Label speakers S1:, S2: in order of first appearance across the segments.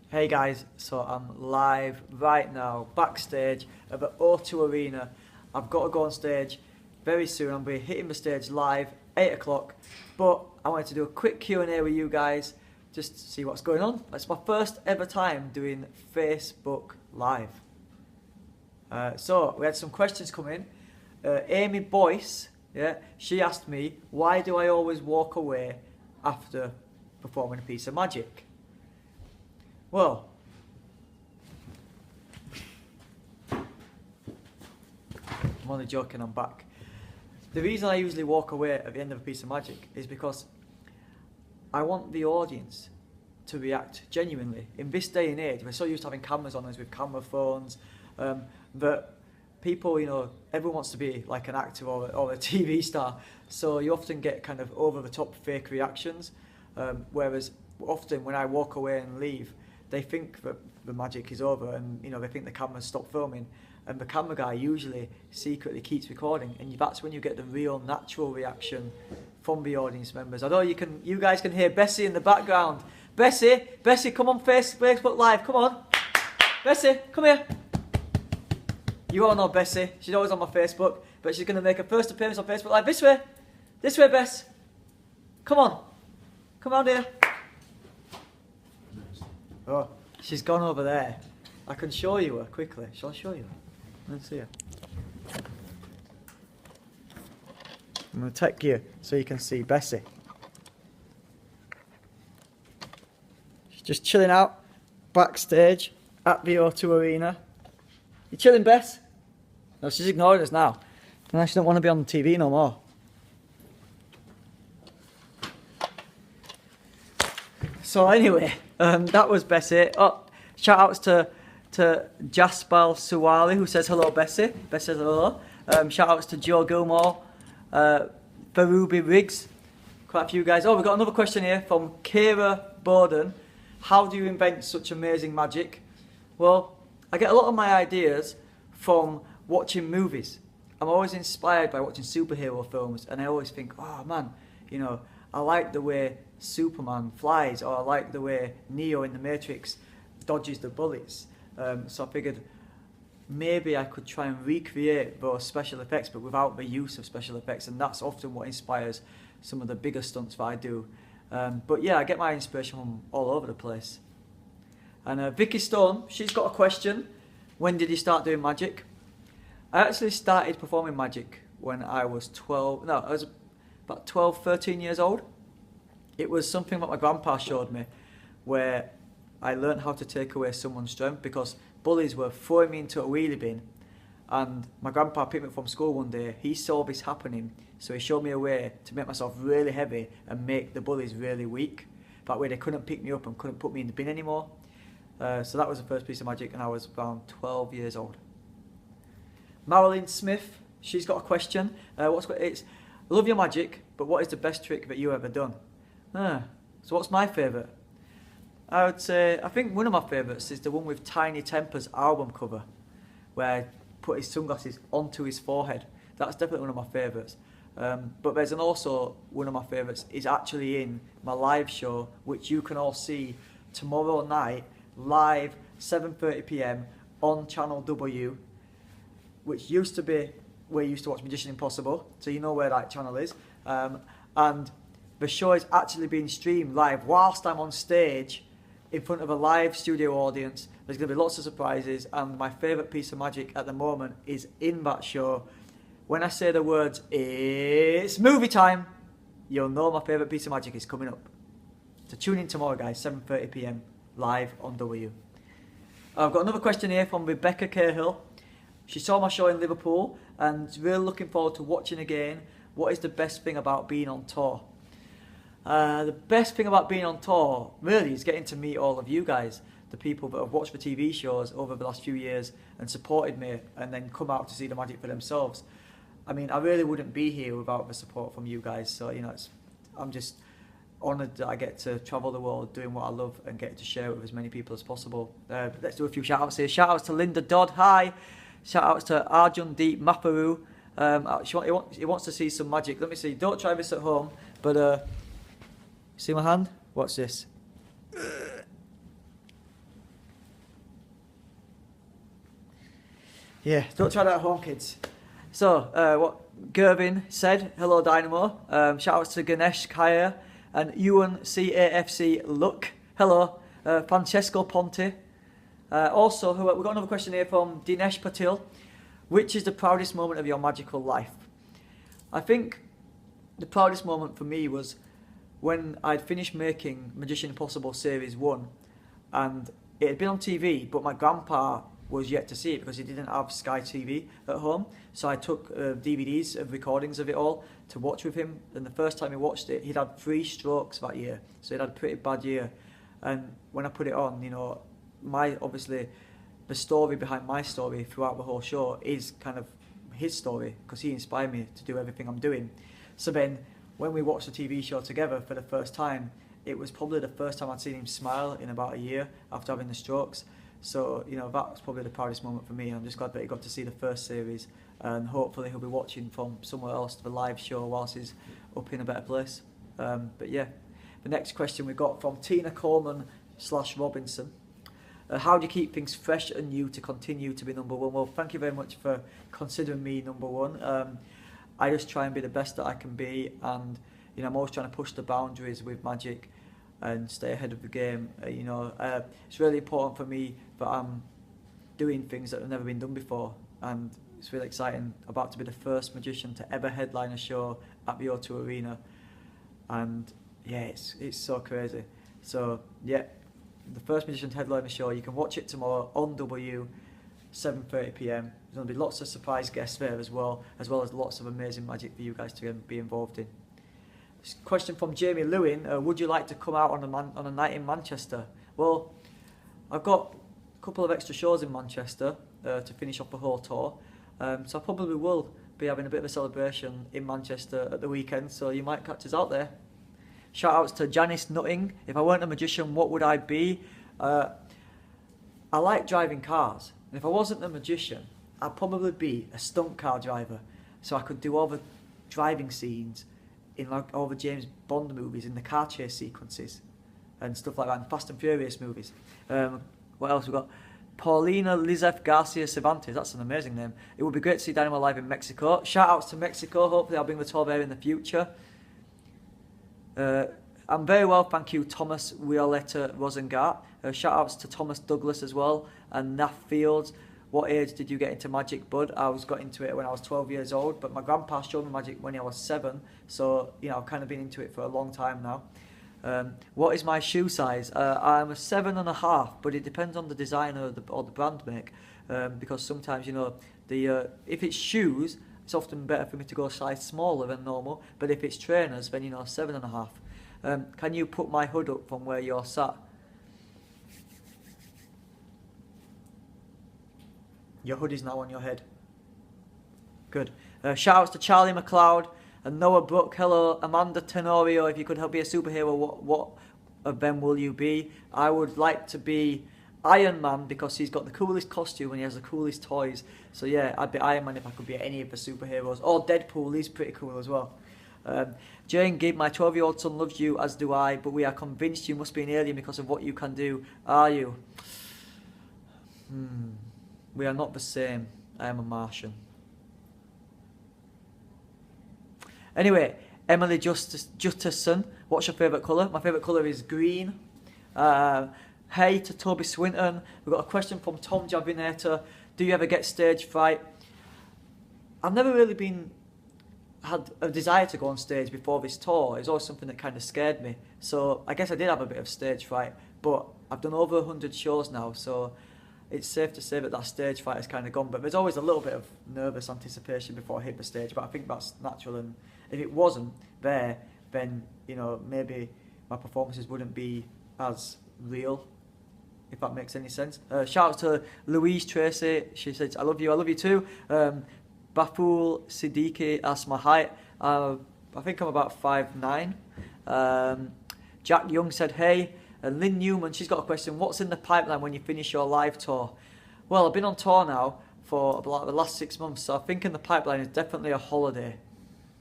S1: Hey guys, so I'm live right now, backstage at the O2 Arena. I've got to go on stage very soon. I'm going to be hitting the stage live, 8 o'clock. But I wanted to do a quick Q&A with you guys, just to see what's going on. It's my first ever time doing Facebook Live. So we had some questions come in. Amy Boyce, she asked me, why do I always walk away after performing a piece of magic? Well, I'm only joking, I'm back. The reason I usually walk away at the end of a piece of magic is because I want the audience to react genuinely. In this day and age, we're so used to having cameras on us with camera phones, that people, everyone wants to be like an actor or a TV star, so you often get kind of over-the-top fake reactions, whereas often when I walk away and leave, they think that the magic is over and they think the camera's stopped filming, and the camera guy usually secretly keeps recording, and that's when you get the real natural reaction from the audience members. Although you guys can hear Bessie in the background. Bessie, come on Facebook Live, come on. Bessie, come here. You all know Bessie, she's always on my Facebook, but she's going to make her first appearance on Facebook Live. This way, Bess. Come on, come on here. Oh, she's gone over there. I can show you her quickly. Shall I show you her? Let's see her. I'm going to take you so you can see Bessie. She's just chilling out backstage at the O2 Arena. You chilling, Bess? No, she's ignoring us now. She don't want to be on TV no more. So anyway, that was Bessie. Oh, shout outs to Jaspal Suwali, who says hello, Bessie. Bessie says hello. Shout outs to Joe Gilmore, Farubi Riggs, quite a few guys. Oh, we've got another question here from Kira Bowden. How do you invent such amazing magic? Well, I get a lot of my ideas from watching movies. I'm always inspired by watching superhero films, and I always think, oh man, I like the way Superman flies, or I like the way Neo in the Matrix dodges the bullets. So I figured maybe I could try and recreate those special effects, but without the use of special effects, and that's often what inspires some of the bigger stunts that I do. But yeah, I get my inspiration from all over the place. And Vicky Stone, she's got a question. When did you start doing magic? I actually started performing magic when I was I was about 12, 13 years old. It was something that my grandpa showed me, where I learned how to take away someone's strength, because bullies were throwing me into a wheelie bin, and my grandpa picked me up from school one day. He saw this happening, so he showed me a way to make myself really heavy and make the bullies really weak. That way they couldn't pick me up and couldn't put me in the bin anymore. So that was the first piece of magic, and I was around 12 years old. Marilyn Smith, she's got a question. It's, love your magic, but what is the best trick that you ever done? So what's my favourite? I think one of my favourites is the one with Tiny Temper's album cover, where I put his sunglasses onto his forehead. That's definitely one of my favourites. But there's also one of my favourites is actually in my live show, which you can all see tomorrow night, live, 7:30 PM on Channel W, which used to be where you used to watch Magician Impossible, so you know where that channel is. And the show is actually being streamed live whilst I'm on stage in front of a live studio audience. There's going to be lots of surprises, and my favourite piece of magic at the moment is in that show. When I say the words, it's movie time, you'll know my favourite piece of magic is coming up. So tune in tomorrow, guys, 7:30 PM, live on W. I've got another question here from Rebecca Cahill. She saw my show in Liverpool and is really looking forward to watching again. What is the best thing about being on tour? The best thing about being on tour, really, is getting to meet all of you guys, the people that have watched the TV shows over the last few years and supported me, and then come out to see the magic for themselves. I mean, I really wouldn't be here without the support from you guys, so, I'm just honoured that I get to travel the world doing what I love and get to share it with as many people as possible. Let's do a few shout-outs here. Shout-outs to Linda Dodd, hi! Shout-outs to Arjun Deep Maparu. He wants to see some magic. Let me see, don't try this at home, but... see my hand? What's this? Yeah, don't try that at home, kids. So, what Gervin said, hello Dynamo. Shout outs to Ganesh Kaya and Ewan CAFC Look. Hello. Francesco Ponte. Also, we've got another question here from Dinesh Patil. Which is the proudest moment of your magical life? I think the proudest moment for me was when I'd finished making Magician Impossible Series 1 and it had been on TV, but my grandpa was yet to see it because he didn't have Sky TV at home. So I took DVDs of recordings of it all to watch with him. And the first time he watched it, he'd had 3 strokes that year. So he'd had a pretty bad year. And when I put it on, you know, obviously the story behind my story throughout the whole show is kind of his story because he inspired me to do everything I'm doing. So then when we watched the TV show together for the first time, it was probably the first time I'd seen him smile in about a year after having the strokes. So, you know, that was probably the proudest moment for me. I'm just glad that he got to see the first series and hopefully he'll be watching from somewhere else the live show whilst he's up in a better place. But yeah, the next question we got from Tina Coleman /Robinson. How do you keep things fresh and new to continue to be number one? Well, thank you very much for considering me number one. I just try and be the best that I can be, and you know, I'm always trying to push the boundaries with magic and stay ahead of the game. It's really important for me that I'm doing things that have never been done before, and it's really exciting. About to be the first magician to ever headline a show at the O2 Arena, and yeah, it's so crazy. So yeah, the first magician to headline a show. You can watch it tomorrow on W, 7:30 PM. There's going to be lots of surprise guests there as well as lots of amazing magic for you guys to be involved in. Question from Jamie Lewin, would you like to come out on a night in Manchester? Well, I've got a couple of extra shows in Manchester to finish off the whole tour, so I probably will be having a bit of a celebration in Manchester at the weekend, so you might catch us out there. Shout outs to Janice Nutting. If I weren't a magician, what would I be? I like driving cars, and if I wasn't a magician, I'd probably be a stunt car driver, so I could do all the driving scenes in like all the James Bond movies, in the car chase sequences and stuff like that, and Fast and Furious movies. What else we got? Paulina Lizeth Garcia Cervantes, that's an amazing name. It would be great to see Dynamo live in Mexico. Shout outs to Mexico, hopefully I'll bring the tour there in the future. I'm very well, thank you, Thomas Violetta Rosengart. Shout outs to Thomas Douglas as well, and Nath Fields. What age did you get into magic, bud? I got into it when I was 12 years old, but my grandpa showed me magic when I was 7, so you know, I've kind of been into it for a long time now. What is my shoe size? I'm a 7.5, but it depends on the designer or the brand make, because sometimes, you know, if it's shoes, it's often better for me to go a size smaller than normal, but if it's trainers, then, you know, 7.5. Can you put my hood up from where you're sat? Your hood is now on your head. Good. Shout outs to Charlie McLeod and Noah Brook. Hello, Amanda Tenorio. If you could help be a superhero, what of them will you be? I would like to be Iron Man because he's got the coolest costume and he has the coolest toys. So yeah, I'd be Iron Man if I could be any of the superheroes. Or Deadpool, he's pretty cool as well. Jane Gibb, my 12-year-old son loves you, as do I, but we are convinced you must be an alien because of what you can do. Are you? We are not the same. I am a Martian. Anyway, Emily Justison, what's your favourite colour? My favourite colour is green. Hey to Toby Swinton. We've got a question from Tom Javinator. Do you ever get stage fright? I've never really had a desire to go on stage before this tour. It's always something that kind of scared me. So I guess I did have a bit of stage fright, but I've done over 100 shows now, so it's safe to say that stage fright has kind of gone, but there's always a little bit of nervous anticipation before I hit the stage, but I think that's natural, and if it wasn't there, then, you know, maybe my performances wouldn't be as real, if that makes any sense. Shout out to Louise Tracy. She says, I love you too. Baful Siddiqui asked my height. I think I'm about 5'9". Jack Young said, hey. And Lynn Newman, she's got a question. What's in the pipeline when you finish your live tour? Well, I've been on tour now for about the last 6 months, so I think in the pipeline is definitely a holiday.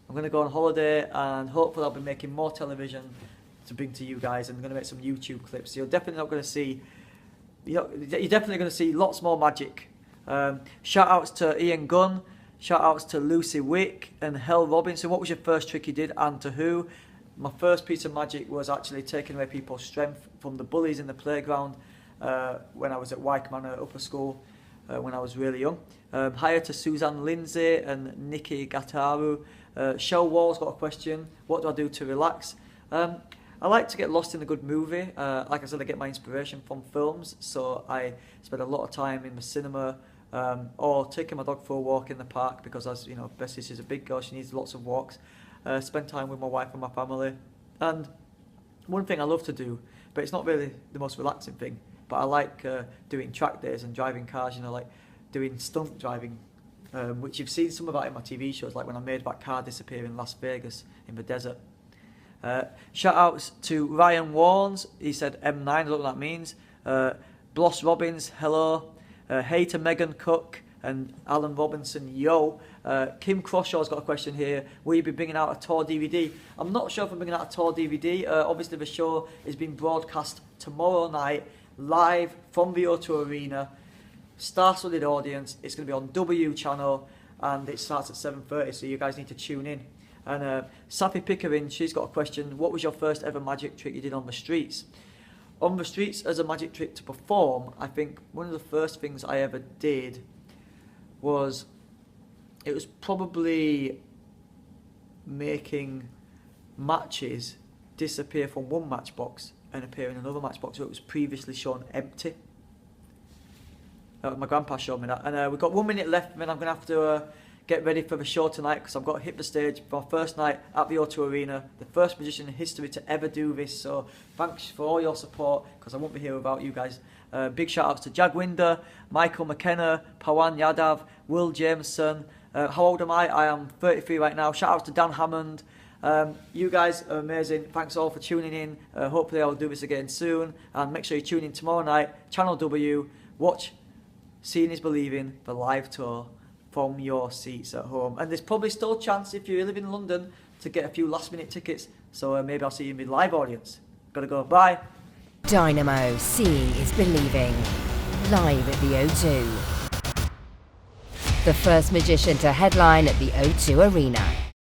S1: I'm going to go on holiday, and hopefully I'll be making more television to bring to you guys, and I'm going to make some YouTube clips. So you're definitely not going to see, you're definitely going to see lots more magic Shout outs to Ian Gunn. Shout outs to Lucy Wick and Hel Robinson. What was your first trick you did and to who? My first piece of magic was actually taking away people's strength from the bullies in the playground when I was at Wyke Manor Upper School when I was really young. Hi to Suzanne Lindsay and Nikki Gataru. Shell Wall's got a question. What do I do to relax? I like to get lost in a good movie. Like I said, I get my inspiration from films, so I spend a lot of time in the cinema or taking my dog for a walk in the park because, as you know, Bessie is a big girl, she needs lots of walks. Spend time with my wife and my family. And one thing I love to do, but it's not really the most relaxing thing, but I like doing track days and driving cars, you know, like doing stunt driving, which you've seen some of that in my TV shows, like when I made that car disappear in Las Vegas in the desert. Shout outs to Ryan Warnes, he said M9, I don't know what that means. Bloss Robbins, hello. Hey to Megan Cook and Alan Robinson, yo. Kim Crosshaw's got a question here. Will you be bringing out a tour DVD? I'm not sure if I'm bringing out a tour DVD. Obviously the show is being broadcast tomorrow night, live from the O2 Arena. Star-studded audience. It's going to be on W channel and it starts at 7:30, so you guys need to tune in. And Sappy Pickering, she's got a question. What was your first ever magic trick you did on the streets? On the streets as a magic trick to perform, I think one of the first things I ever did was, it was probably making matches disappear from one matchbox and appear in another matchbox that was previously shown empty. My grandpa showed me that. And we've got 1 minute left, and then I'm going to have to get ready for the show tonight because I've got to hit the stage for my first night at the O2 Arena, the first magician in history to ever do this. So thanks for all your support because I won't be here without you guys. Big shout outs to Jagwinder, Michael McKenna, Pawan Yadav, Will Jameson. How old am I? I am 33 right now. Shout outs to Dan Hammond. You guys are amazing. Thanks all for tuning in. Hopefully I'll do this again soon. And make sure you tune in tomorrow night, Channel W. Watch Seeing is Believing, the live tour from your seats at home. And there's probably still a chance if you live in London to get a few last minute tickets. So maybe I'll see you in the live audience. Gotta go. Bye.
S2: Dynamo, Seeing is Believing, live at the O2. The first magician to headline at the O2 Arena.